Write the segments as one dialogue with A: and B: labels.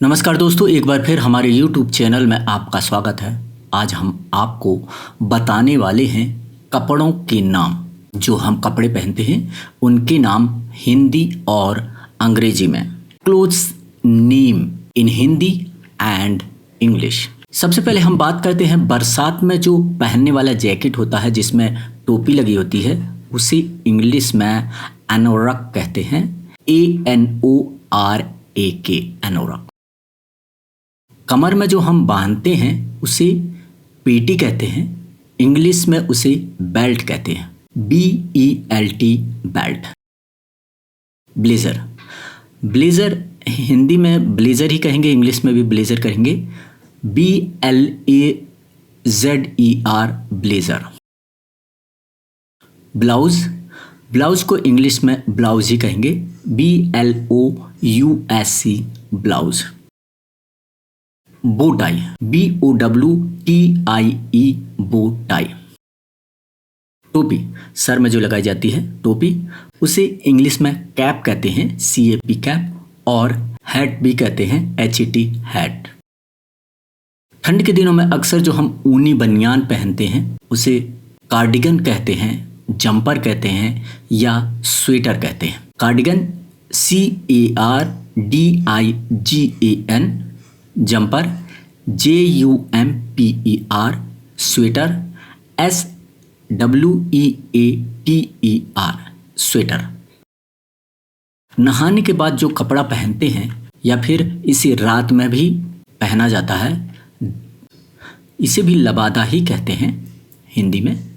A: नमस्कार दोस्तों, एक बार फिर हमारे YouTube चैनल में आपका स्वागत है। आज हम आपको बताने वाले हैं कपड़ों के नाम। जो हम कपड़े पहनते हैं उनके नाम हिंदी और अंग्रेजी में। Clothes name in Hindi and English. सबसे पहले हम बात करते हैं बरसात में जो पहनने वाला जैकेट होता है जिसमें टोपी लगी होती है, उसे इंग्लिश में एनोरक कहते हैं। ANORAK, एनोरक। कमर में जो हम बांधते हैं उसे पेटी कहते हैं, इंग्लिश में उसे बेल्ट कहते हैं। BELT, belt. Blazer. Blazer Hindi में ब्लेजर ही कहेंगे, इंग्लिश में भी ब्लेजर कहेंगे। BLAZER, blazer. ब्लाउज। ब्लाउज को इंग्लिश में ब्लाउज ही कहेंगे। BLOUSE, blouse. बो टाई। BOWTIE, बो टाई। टोपी, सर में जो लगाई जाती है टोपी, उसे इंग्लिश में कैप कहते हैं, CAP, कैप। और हैट भी कहते हैं, HAT, हैट। ठंड के दिनों में अक्सर जो हम ऊनी बनियान पहनते हैं उसे कार्डिगन कहते हैं, जंपर कहते हैं या स्वेटर कहते हैं। Cardigan CARDIGAN, jumper JUMPER, sweater SWEATER, sweater. नहाने के बाद जो कपड़ा पहनते हैं या फिर इसे रात में भी पहना जाता है, इसे भी लबादा ही कहते हैं हिंदी में।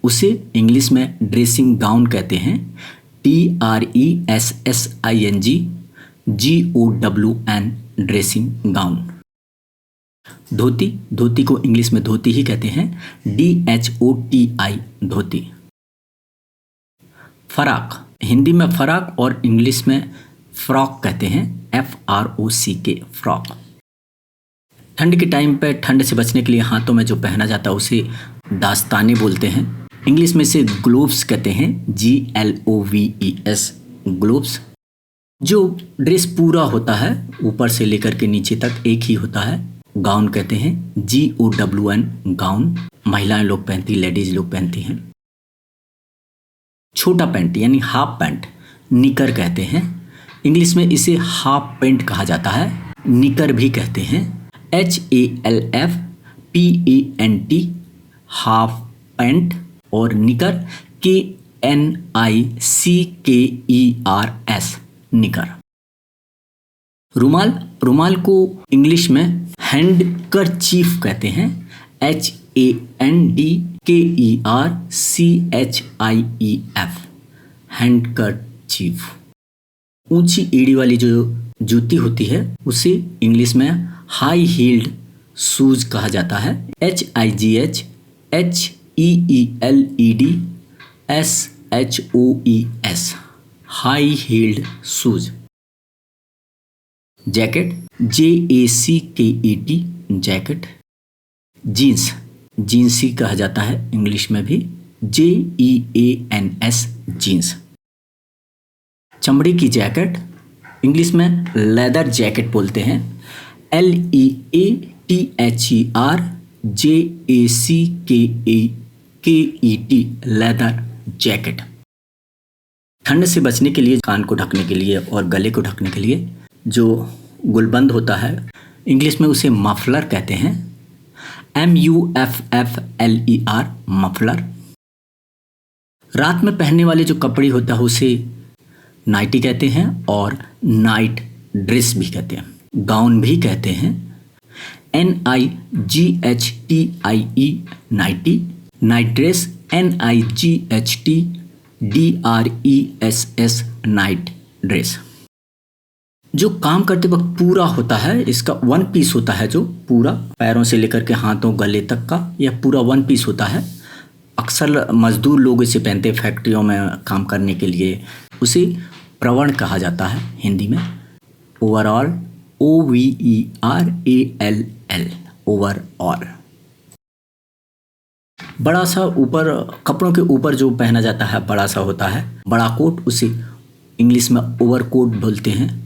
A: उसे इंग्लिश में ड्रेसिंग गाउन कहते हैं, DRESSING GOWN, ड्रेसिंग गाउन। धोती। धोती को इंग्लिश में धोती ही कहते हैं, DHOTI, धोती। फराक। हिंदी में फराक और इंग्लिश में फ्रॉक कहते हैं, FROCK, फ्रॉक। ठंड के टाइम पे ठंड से बचने के लिए हाथों में जो पहना जाता है उसे दास्ताने बोलते हैं, इंग्लिश में इसे ग्लोव्स कहते हैं, GLOVES, ग्लोव्स। जो ड्रेस पूरा होता है ऊपर से लेकर के नीचे तक एक ही होता है, गाउन कहते हैं, GOWN, गाउन। महिलाएं लोग पहनती, लेडीज लोग पहनती हैं। छोटा पैंट यानी हाफ पैंट निकर कहते हैं, इंग्लिश में इसे हाफ पैंट कहा जाता है, निकर भी कहते हैं, HALFPANT, हाफ पैंट। और निकर KNICKERS, निकर। रुमाल। रुमाल को इंग्लिश में हैंडकरचीफ कहते हैं, HANDKERCHIEF, हैंडकरचीफ। ऊंची एड़ी वाली जो जूती होती है उसे इंग्लिश में हाई हील्ड शूज कहा जाता है, HIGHHEELEDSHOES, high heeled shoes. Jacket. JACKET, jacket. Jeans. Jeans ही कहा जाता है इंग्लिश में भी, JEANS, जीन्स। चमड़े की जैकेट, इंग्लिश में लेदर जैकेट बोलते हैं, LEATHERJACKET, लेदर जैकेट। ठंड से बचने के लिए, कान को ढकने के लिए और गले को ढकने के लिए जो गुलबंद होता है, इंग्लिश में उसे मफलर कहते हैं, MUFFLER, मफलर। रात में पहनने वाले जो कपड़े होता है उसे नाइटी कहते हैं और नाइट ड्रेस भी कहते हैं, गाउन भी कहते हैं, NIGHTIE, nightie. Night dress NIGHTDRESS, night dress. जो काम करते वक्त पूरा होता है, इसका वन पीस होता है, जो पूरा पैरों से लेकर के हाथों गले तक का यह पूरा वन पीस होता है। अक्सर मजदूर लोग इसे पहनते हैं फैक्ट्रियों में काम करने के लिए। उसे प्रवण कहा जाता है हिंदी में। Overall, OVERALL, overall. बड़ा सा ऊपर, कपड़ों के ऊपर जो पहना जाता है बड़ा सा होता है, बड़ा कोट, उसे इंग्लिश में ओवरकोट बोलते हैं।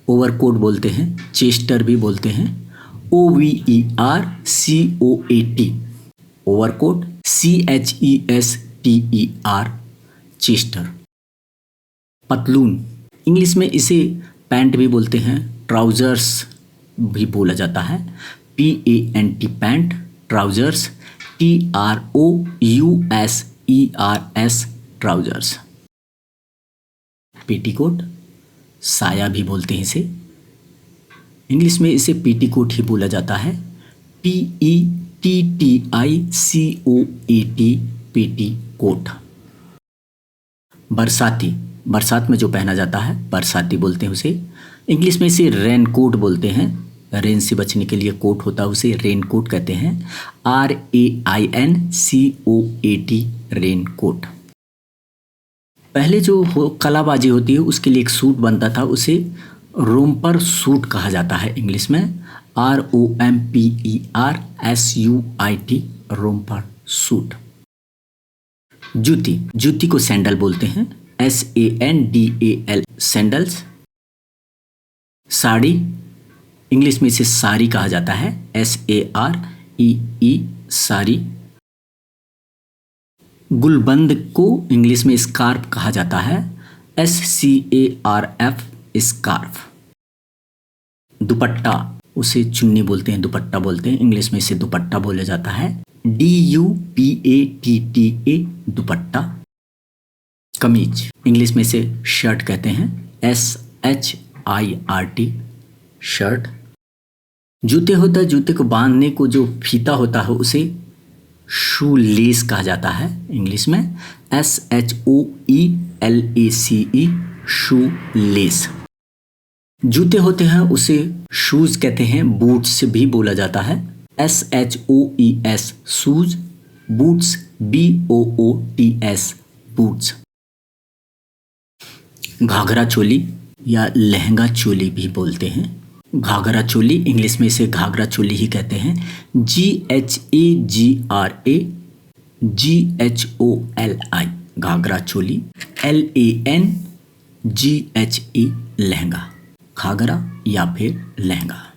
A: ओवरकोट बोलते हैं, चेस्टर भी बोलते हैं, OVERCOAT, ओवरकोट, CHESTER, चेस्टर। पतलून, इंग्लिश में इसे पैंट भी बोलते हैं, ट्राउजर्स भी बोला जाता है, PANT, pant, trousers, TROUSERS, trousers. Petticoat, साया भी बोलते हैं इसे, इंग्लिश में इसे पेटीकोट ही बोला जाता है, PETTICOAT, पेटीकोट। बरसाती, बरसात में जो पहना जाता है बरसाती बोलते हैं उसे, इंग्लिश में इसे रेनकोट बोलते हैं, रेन से बचने के लिए कोट होता है उसे रेनकोट कहते हैं, RAINCOAT, रेनकोट। पहले जो कलाबाजी होती है उसके लिए एक सूट बनता था, उसे रोम्पर सूट कहा जाता है इंग्लिश में, ROMPERSUIT, रोम्पर सूट। जूती, जूती को सैंडल बोलते हैं, SANDAL, सैंडल्स। साड़ी, इंग्लिश में इसे साड़ी कहा जाता है, SAREE, साड़ी। गुलबंद को इंग्लिश में स्कार्फ कहा जाता है, SCARF, स्कार्फ। दुपट्टा, उसे चुन्नी बोलते हैं, दुपट्टा बोलते हैं, इंग्लिश में इसे दुपट्टा बोला जाता है, DUPATTA, दुपट्टा। कमीज, इंग्लिश में इसे शर्ट कहते हैं, SHIRT, शर्ट। जूते होता है, जूते को बांधने को जो फीता होता है उसे शू लेस कहा जाता है इंग्लिश में, SHOELACE, शू लेस। जूते होते हैं उसे शूज कहते हैं, बूट्स भी बोला जाता है, SHOES, shoes, boots, BOOTS, boots. Ghagra choli या लहंगा चोली भी बोलते हैं, घाघरा चोली, इंग्लिश में इसे घाघरा चोली ही कहते हैं, GHAGRA घाघरा चोली, LANGHE, लहंगा, घाघरा या फिर लहंगा।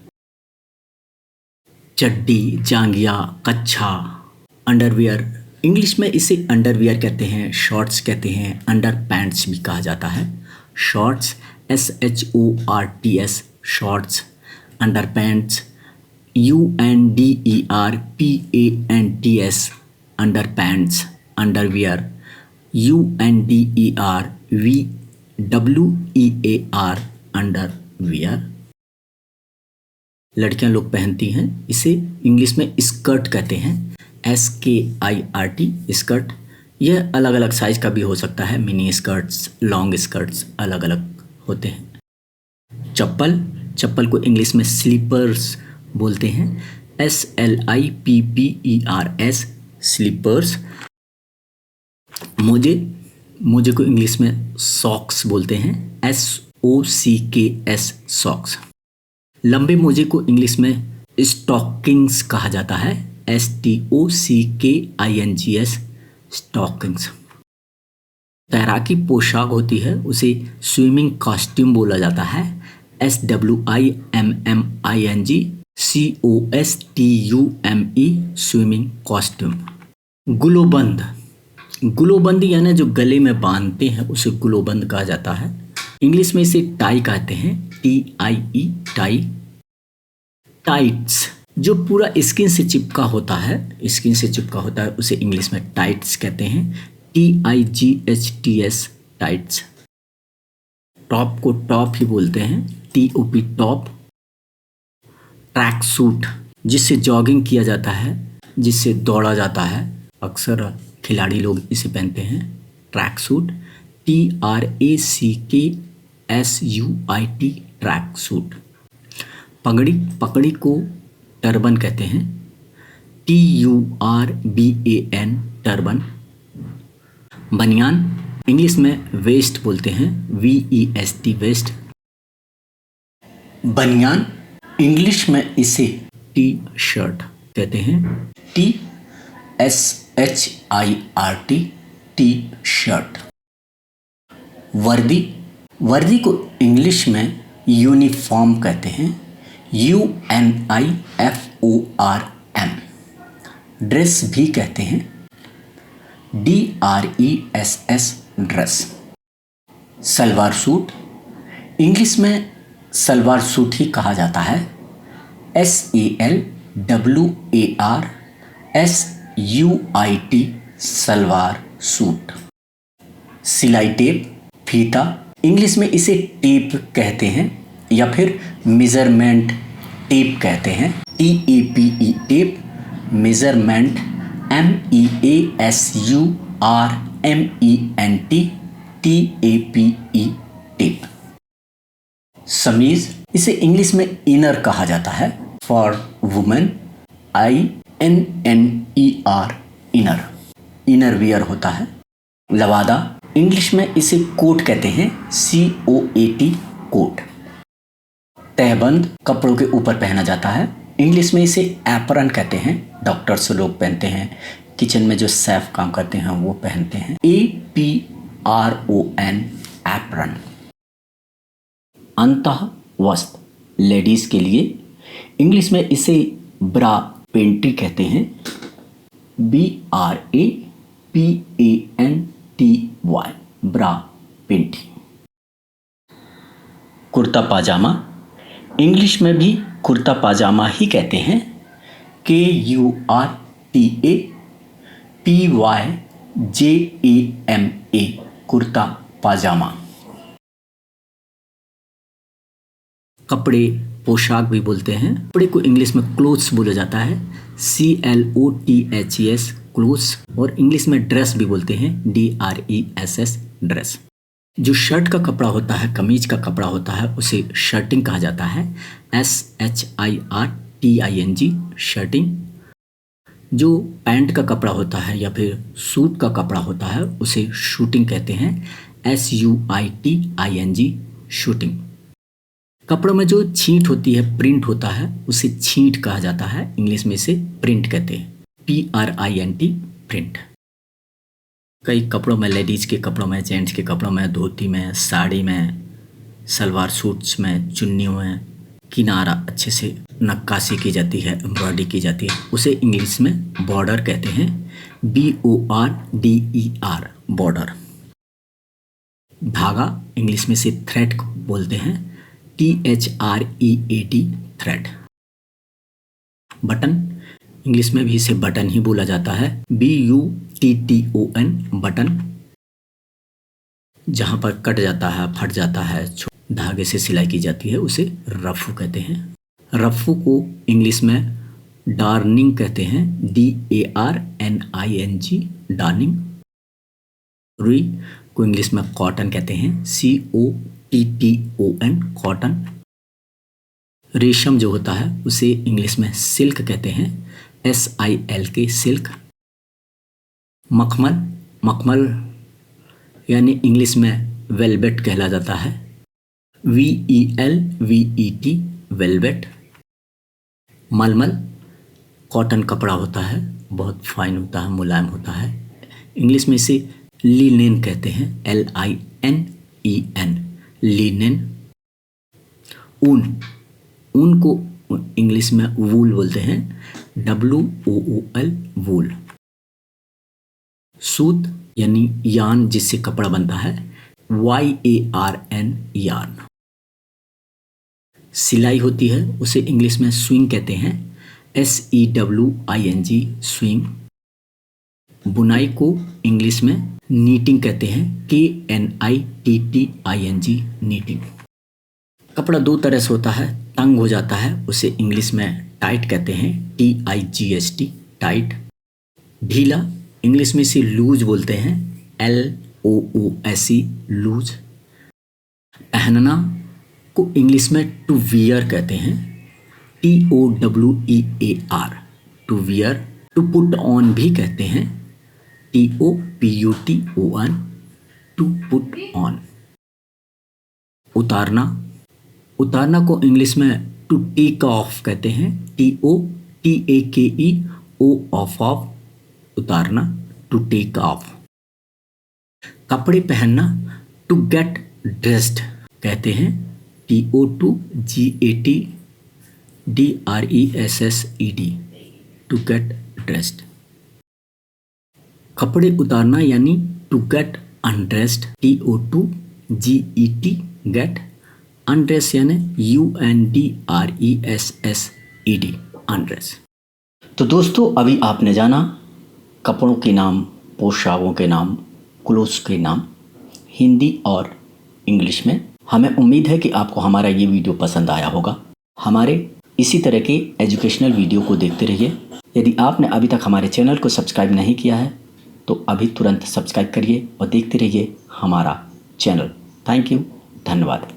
A: चड्डी, जांघिया, कच्छा, अंडरवियर, इंग्लिश में इसे अंडरवियर कहते हैं, शॉर्ट्स कहते हैं, अंडर पैंट्स भी कहा जाता है, shorts, SHORTS, shorts, under pants, UNDERPANTS, under pants, underwear, UNDERWEAR, underwear. लड़कियां लोग पहनती हैं इसे, इंग्लिश में स्कर्ट कहते हैं, SKIRT, स्कर्ट। यह अलग अलग साइज का भी हो सकता है, मिनी स्कर्ट्स, लॉन्ग स्कर्ट्स अलग अलग होते हैं। चप्पल, चप्पल को इंग्लिश में स्लीपर्स बोलते हैं, SLIPPERS, स्लीपर्स। मोजे, मोजे को इंग्लिश में सॉक्स बोलते हैं, SOCKS, सॉक्स। लंबे मोजे को इंग्लिश में स्टॉकिंग्स कहा जाता है, STOCKINGS, स्टॉकिंग्स। तैराकी पोशाक होती है उसे स्विमिंग कॉस्ट्यूम बोला जाता है, SWIMMING COSTUME, स्विमिंग कॉस्ट्यूम। गुलोबंद, गुलोबंद यानी जो गले में बांधते हैं उसे गुलोबंद कहा जाता है, इंग्लिश में इसे टाई कहते हैं, TIE, टाई। टाइट्स, जो पूरा स्किन से चिपका होता है, स्किन से चिपका होता है उसे इंग्लिश में टाइट्स कहते हैं, TIGHTS, टाइट्स। टॉप को टॉप ही बोलते हैं, TOP, टॉप। ट्रैक सूट, जिससे जॉगिंग किया जाता है, जिससे दौड़ा जाता है, अक्सर खिलाड़ी लोग इसे पहनते हैं, track suit, TRACKSUIT, track suit. पगड़ी, पगड़ी को टर्बन कहते हैं, TURBAN, टर्बन। बनियान, इंग्लिश में वेस्ट बोलते हैं, VEST, वेस्ट। बनियान, इंग्लिश में इसे टी शर्ट कहते हैं, TSHIRT, टी शर्ट। वर्दी, वर्दी को इंग्लिश में यूनिफॉर्म कहते हैं, UNIFORM। ड्रेस भी कहते हैं, DRESS dress. Salwar suit, English में सलवार सूट ही कहा जाता है, SALWARSUIT सलवार सूट। सिलाई टेप, फीता, इंग्लिश में इसे टेप कहते हैं या फिर मेजरमेंट टेप कहते हैं, TAPE tape, measurement MEASURMENT TAPE tape. समीज, इसे इंग्लिश में इनर कहा जाता है, for women INNER inner, inner wear होता है। लवादा, इंग्लिश में इसे कोट कहते हैं, COAT कोट। तहबंद, कपड़ों के ऊपर पहना जाता है, इंग्लिश में इसे एप्रन कहते हैं, डॉक्टर्स लोग पहनते हैं, किचन में जो शेफ काम करते हैं वो पहनते हैं, APRON एप्रन। अंतः वस्त्र, लेडीज के लिए, इंग्लिश में इसे ब्रा पेंट्री कहते हैं, BRAPANTY ब्रा पेंट्री। कुर्ता पाजामा, इंग्लिश में भी कुर्ता पाजामा ही कहते हैं, KURTAPYJAMA कुर्ता पाजामा। कपड़े, पोशाक भी बोलते हैं, कपड़े को इंग्लिश में क्लोथ्स बोला जाता है, CLOTHES क्लोथ्स, और इंग्लिश में ड्रेस भी बोलते हैं, DRESS ड्रेस। जो शर्ट का कपड़ा होता है, कमीज का कपड़ा होता है, उसे शर्टिंग कहा जाता है, SHIRTING शर्टिंग। जो पैंट का कपड़ा होता है या फिर सूट का कपड़ा होता है उसे शूटिंग कहते हैं, SUITING शूटिंग। कपड़ों में जो छींट होती है, प्रिंट होता है, उसे छींट कहा जाता है, इंग्लिश में इसे प्रिंट कहते हैं, PRINT प्रिंट। कई कपड़ों में, लेडीज के कपड़ों में, जेंट्स के कपड़ों में, धोती में, साड़ी में, सलवार सूट्स में, चुन्नियों में किनारा अच्छे से नक्काशी की जाती है, एम्ब्रॉयडरी की जाती है, उसे इंग्लिश में बॉर्डर कहते हैं, BORDER बॉर्डर। धागा, इंग्लिश में से थ्रेड बोलते हैं, THREAD थ्रेड। बटन, इंग्लिश में भी इसे बटन ही बोला जाता है, BUTTON बटन। जहां पर कट जाता है, फट जाता है, धागे से सिलाई की जाती है, उसे रफ्फू कहते हैं। रफ्फू को इंग्लिश में डार्निंग कहते हैं, DARNING डार्निंग। रुई को इंग्लिश में कॉटन कहते हैं, COTTON कॉटन। रेशम जो होता है उसे इंग्लिश में सिल्क कहते हैं, SILK सिल्क। मखमल, मखमल यानी इंग्लिश में वेलवेट कहला जाता है, VELVET वेलवेट। मलमल, कॉटन कपड़ा होता है, बहुत फाइन होता है, मुलायम होता है, इंग्लिश में इसे लिनेन कहते हैं, LINEN लिनेन। ऊन, ऊन को इंग्लिश में वूल बोलते हैं, WOOL वूल। सूत यानी यार्न, जिससे कपड़ा बनता है, YARN यार्न। सिलाई होती है, उसे इंग्लिश में स्विंग कहते हैं, SEWING स्विंग। बुनाई को इंग्लिश में नीटिंग कहते हैं, KNITTING नीटिंग। कपड़ा दो तरह से होता है, तंग हो जाता है, उसे इंग्लिश में टाइट कहते हैं, TIGST टाइट। ढीला, इंग्लिश में इसे लूज बोलते हैं, LOOSE लूज। पहनना को इंग्लिश में टू वियर कहते हैं, TOWEAR to wear. To put on भी कहते हैं, TOPUTON टू पुट ऑन। उतारना, उतारना को इंग्लिश में टू टेक ऑफ कहते हैं, TOTAKE ऑफ उतारना, टू टेक ऑफ। कपड़े पहनना टू गेट ड्रेस्ड कहते हैं, TO2GATDRESSED टू गेट ड्रेस्ड। कपड़े उतारना यानी to get undressed, TO2GET get, undress यानी UNDRESSED अनड्रेस। तो दोस्तों अभी आपने जाना कपड़ों के नाम, पोशाकों के नाम, क्लोथ्स के नाम हिंदी और इंग्लिश में। हमें उम्मीद है कि आपको हमारा ये वीडियो पसंद आया होगा। हमारे इसी तरह के एजुकेशनल वीडियो को देखते रहिए। यदि आपने अभी तक हमारे चैनल को सब्सक्राइब नहीं किया है तो अभी तुरंत सब्सक्राइब करिए और देखते रहिए हमारा चैनल। थैंक यू, धन्यवाद।